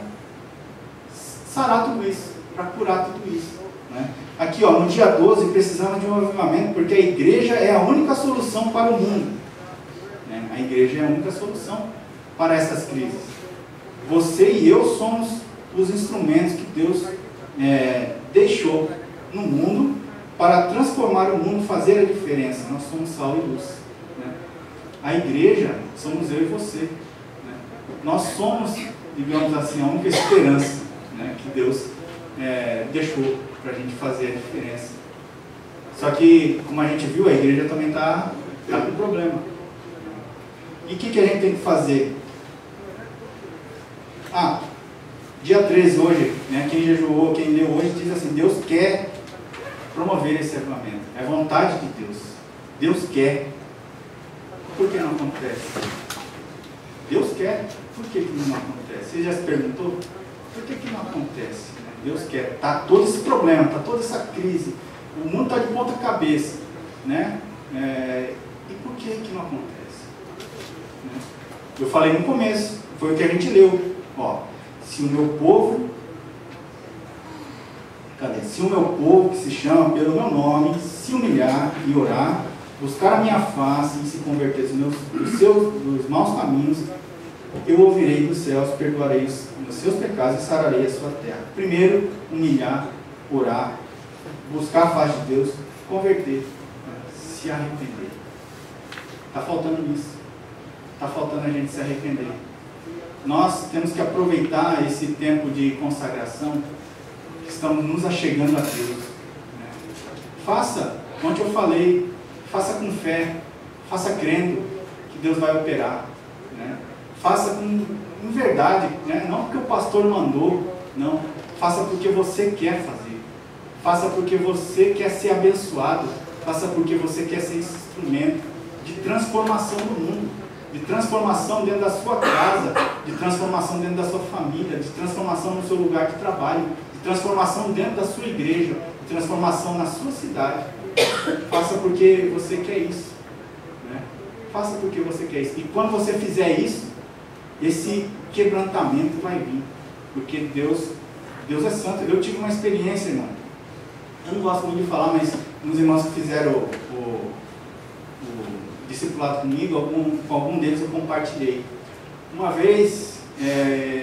sarar tudo isso, para curar tudo isso, né? Aqui, ó, no dia 12, precisamos de um avivamento, porque a igreja é a única solução para o mundo, né? A igreja é a única solução para essas crises. Você e eu somos os instrumentos que Deus deixou no mundo para transformar o mundo, fazer a diferença. Nós somos sal e luz, né? A igreja somos eu e você, né? Nós somos, digamos assim, a única esperança, né, que Deus deixou para a gente fazer a diferença. Só que, como a gente viu, a igreja também está com problema. E o que a gente tem que fazer? Dia 13 hoje, né, quem jejuou, quem leu hoje, diz assim: Deus quer promover esse avivamento. É vontade de Deus. Deus quer. Por que não acontece? Deus quer. Por que não acontece? Você já se perguntou? Por que não acontece? Deus quer. Está todo esse problema, está toda essa crise. O mundo está de ponta cabeça, né? E por que não acontece? Né? Eu falei no começo, foi o que a gente leu. Ó, se o meu povo que se chama pelo meu nome se humilhar e orar, buscar a minha face e se converter dos maus caminhos, eu ouvirei dos céus, perdoarei os seus pecados e sararei a sua terra. Primeiro, humilhar, orar, buscar a face de Deus, converter, se arrepender. Está faltando isso. Está faltando a gente se arrepender. Nós temos que aproveitar esse tempo de consagração, que estamos nos achegando a Deus, né? Faça, ontem eu falei, faça com fé, faça crendo que Deus vai operar, né? Faça com verdade, né? Não porque o pastor mandou, não. Faça porque você quer fazer. Faça porque você quer ser abençoado. Faça porque você quer ser esse instrumento de transformação do mundo, de transformação dentro da sua casa, de transformação dentro da sua família, de transformação no seu lugar de trabalho, de transformação dentro da sua igreja, de transformação na sua cidade. Faça porque você quer isso, né? Faça porque você quer isso. E quando você fizer isso, esse quebrantamento vai vir, porque Deus é santo. Eu tive uma experiência, irmão. Eu não gosto muito de falar, mas uns irmãos que fizeram o discipulado comigo, com algum deles eu compartilhei. Uma vez,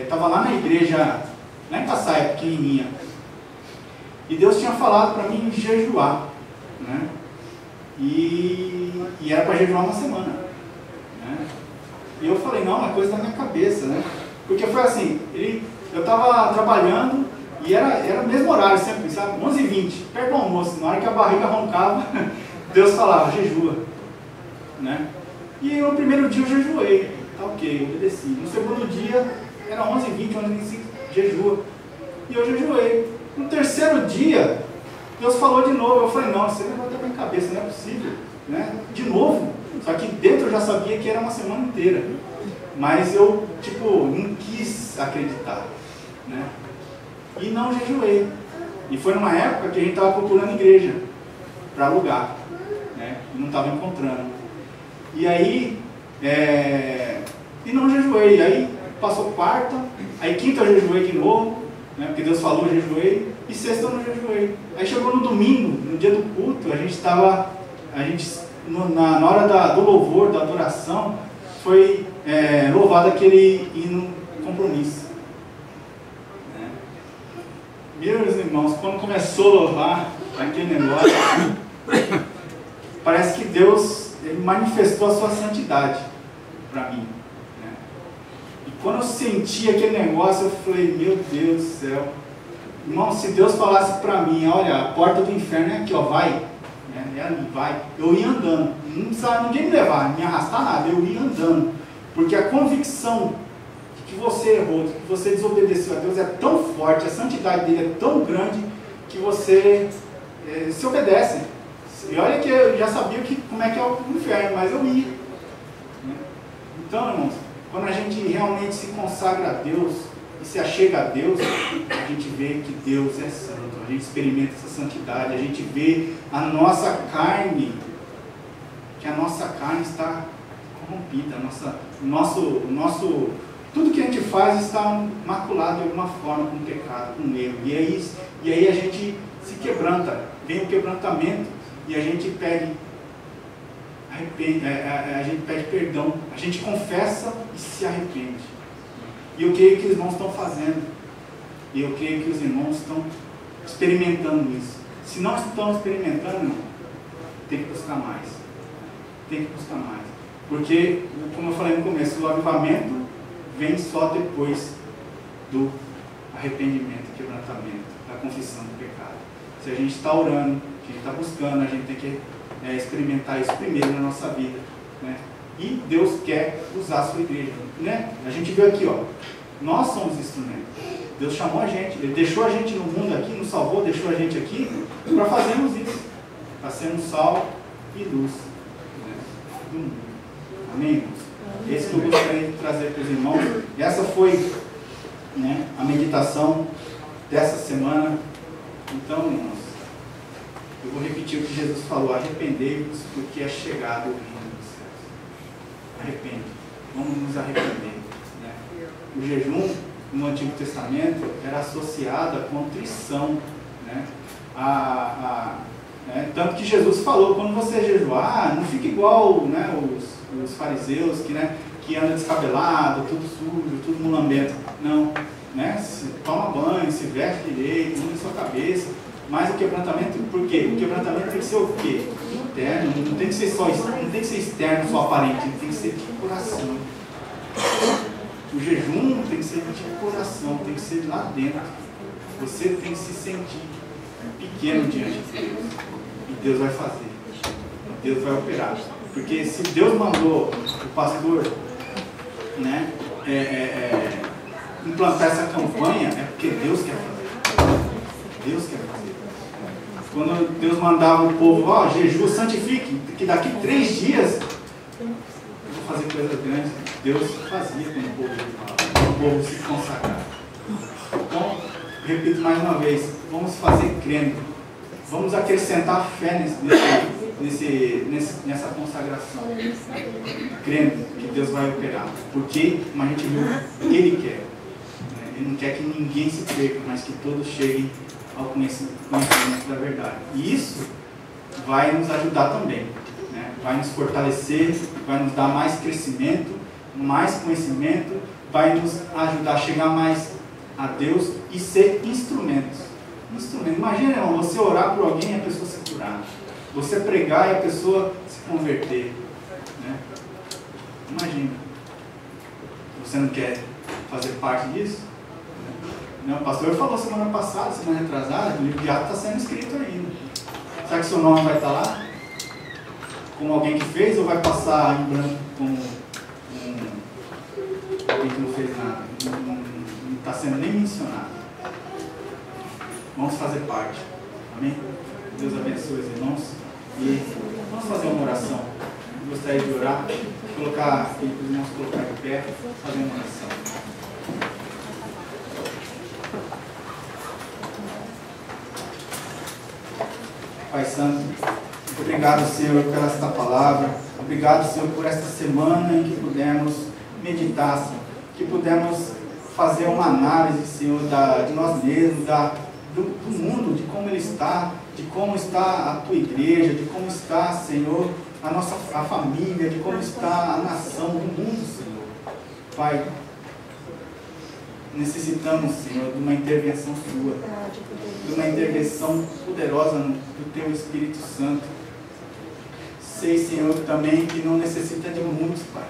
estava lá na igreja, lá em Passaia, pequenininha, e Deus tinha falado para mim jejuar, né? E era para jejuar uma semana, né? E eu falei, não, é coisa da minha cabeça, né? Porque foi assim, eu estava trabalhando e era o mesmo horário sempre, sabe? 11h20, perto do almoço, na hora que a barriga roncava, Deus falava, jejua, né? E no primeiro dia eu jejuei, tá ok, eu obedeci. No segundo dia, era 11h20, 11h25, jejua. E eu jejuei. No terceiro dia, Deus falou de novo. Eu falei, não, isso aí não vai ter minha cabeça, não é possível, né? De novo. Só que dentro eu já sabia que era uma semana inteira. Mas eu, não quis acreditar, né? E não jejuei. E foi numa época que a gente estava procurando igreja. para alugar, né? E não estava encontrando. E aí, e não jejuei. Aí passou quarta, aí quinta eu jejuei de novo, né? Porque Deus falou, eu jejuei, e sexta eu não jejuei. Aí chegou no domingo, no dia do culto, na hora do louvor, da adoração, foi louvado aquele hino Compromisso. Né? Meus irmãos, quando começou a louvar aquele negócio, parece que Deus manifestou a sua santidade para mim. Né? E quando eu senti aquele negócio, eu falei, meu Deus do céu. Irmão, se Deus falasse para mim, olha, a porta do inferno é aqui, ó, vai. É ali, vai. Eu ia andando. Não precisava ninguém me levar, me arrastar nada. Eu ia andando. Porque a convicção de que você errou, de que você desobedeceu a Deus é tão forte, a santidade dele é tão grande, que você se obedece. E olha que eu já sabia como é que é o inferno, mas eu ia. Então, irmãos, quando a gente realmente se consagra a Deus e se achega a Deus, a gente vê que Deus é santo, a gente experimenta essa santidade, a gente vê a nossa carne, que a nossa carne está corrompida, tudo que a gente faz está maculado de alguma forma com pecado, com erro. E aí a gente se quebranta, vem o quebrantamento e a gente pede perdão, a gente confessa e se arrepende. E eu creio que os irmãos estão fazendo. E eu creio que os irmãos estão experimentando isso. Se não estão experimentando, tem que buscar mais. Tem que buscar mais. Porque, como eu falei no começo, o avivamento vem só depois do arrependimento, quebrantamento, da confissão do pecado. Se a gente está orando, a gente está buscando, a gente tem que experimentar isso primeiro na nossa vida. Né? E Deus quer usar a sua igreja. Né? A gente viu aqui, ó, nós somos instrumentos. Deus chamou a gente, Ele deixou a gente no mundo aqui, nos salvou, deixou a gente aqui para fazermos isso, para sermos sal e luz, né, do mundo. Amém, irmãos? Esse que eu gostaria de trazer para os irmãos. Essa foi, né, a meditação dessa semana. Então, irmãos, eu vou repetir o que Jesus falou: arrependei-vos, porque é chegado o reino dos céus. Arrepende, vamos nos arrepender. Né? O jejum no Antigo Testamento era associado à contrição, né? Né? Tanto que Jesus falou: quando você jejuar, não fica igual, né, os fariseus que andam descabelado, tudo sujo, tudo mulambento. Não, né? Toma banho, se veste direito, muda sua cabeça. Mas o quebrantamento, por quê? O quebrantamento tem que ser o quê? Interno, não tem que ser só não tem que ser externo, só aparente, tem que ser de coração. O jejum tem que ser de coração, tem que ser de lá dentro. Você tem que se sentir pequeno diante de Deus. E Deus vai fazer. Deus vai operar. Porque se Deus mandou o pastor, né, implantar essa campanha, é porque Deus quer fazer. Deus quer fazer. Quando Deus mandava o povo, ó, jejum, santifique, que daqui 3 dias eu vou fazer coisas grandes. Deus fazia quando o povo se consagrava. Então, repito mais uma vez, vamos fazer crendo. Vamos acrescentar fé nessa consagração. Crendo que Deus vai operar. Porque, como a gente viu, Ele quer. Ele não quer que ninguém se perca, mas que todos cheguem ao conhecimento da verdade. E isso vai nos ajudar também. Né? Vai nos fortalecer, vai nos dar mais crescimento, mais conhecimento, vai nos ajudar a chegar mais a Deus e ser instrumentos. Imagina, irmão, você orar por alguém e a pessoa se curar. Você pregar e a pessoa se converter. Né? Imagina. Você não quer fazer parte disso? Não, o pastor falou semana passada, semana retrasada, que o livro de Atos está sendo escrito ainda. Será que seu nome vai estar lá? Como alguém que fez, ou vai passar em branco como alguém que não fez nada? Não está sendo nem mencionado. Vamos fazer parte. Amém? Deus abençoe os irmãos. E vamos fazer uma oração. Eu gostaria de orar, colocar os irmãos colocar de pé, fazer uma oração. Pai Santo, Obrigado, Senhor, por esta palavra. Obrigado, Senhor, por esta semana em que pudemos meditar, Senhor. Que pudemos fazer uma análise, Senhor, de nós mesmos, do mundo, de como ele está, de como está a tua igreja, de como está, Senhor, a família, de como está a nação, do mundo, Senhor. Pai, necessitamos, Senhor, de uma intervenção sua, de uma intervenção poderosa do teu Espírito Santo. Sei, Senhor, também que não necessita de muitos, Pai,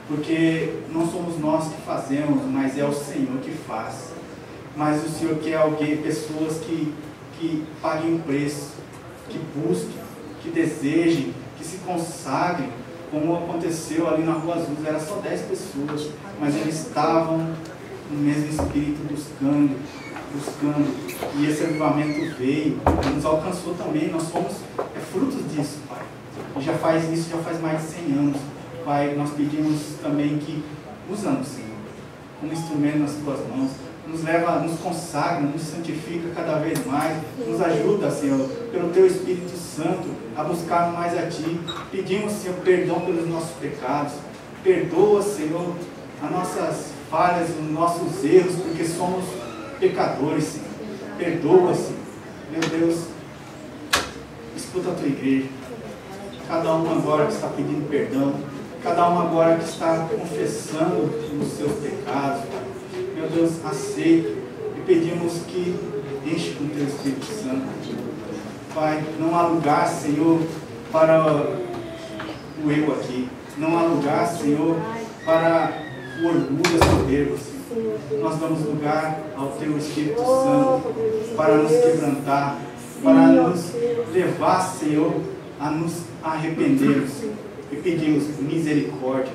porque não somos nós que fazemos, mas é o Senhor que faz. Mas o Senhor quer alguém, pessoas que paguem o preço, que busquem, que desejem, que se consagrem, como aconteceu ali na Rua Azul. Era só 10 pessoas, mas eles estavam no mesmo espírito, buscando, e esse avivamento veio, nos alcançou também. Nós somos frutos disso, Pai. E já faz isso, já faz mais de 100 anos. Pai, nós pedimos também que usa-nos, Senhor, como instrumento nas tuas mãos. Nos leva, nos consagra, nos santifica cada vez mais. Nos ajuda, Senhor, pelo teu Espírito Santo, a buscar mais a Ti. Pedimos, Senhor, perdão pelos nossos pecados. Perdoa, Senhor, as nossas falhas, os nossos erros, porque somos pecadores, Senhor. Perdoa, Senhor. Meu Deus, escuta a tua igreja. Cada um agora que está pedindo perdão, cada um agora que está confessando os seus pecados, meu Deus, aceita, e pedimos que enche com o teu Espírito Santo. Pai, não há lugar, Senhor, para o eu aqui. Não há lugar, Senhor, para o orgulho e a soberba, Senhor. Nós damos lugar ao teu Espírito Santo para nos quebrantar, para nos levar, Senhor, a nos arrependermos. E pedimos misericórdia.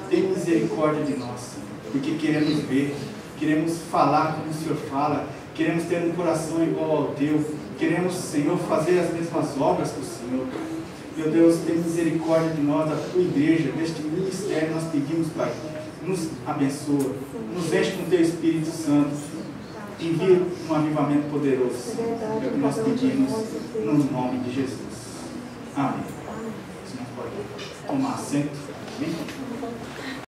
Tem misericórdia de nós, Senhor, porque queremos ver, queremos falar como o Senhor fala, queremos ter um coração igual ao teu, queremos, Senhor, fazer as mesmas obras que o Senhor. Meu Deus, tem misericórdia de nós, da tua igreja, deste ministério. Nós pedimos, Pai, nos abençoa, nos enche com o teu Espírito Santo, envia um avivamento poderoso. É o que nós pedimos no nome de Jesus. Amém. Você não pode tomar assento. Amém?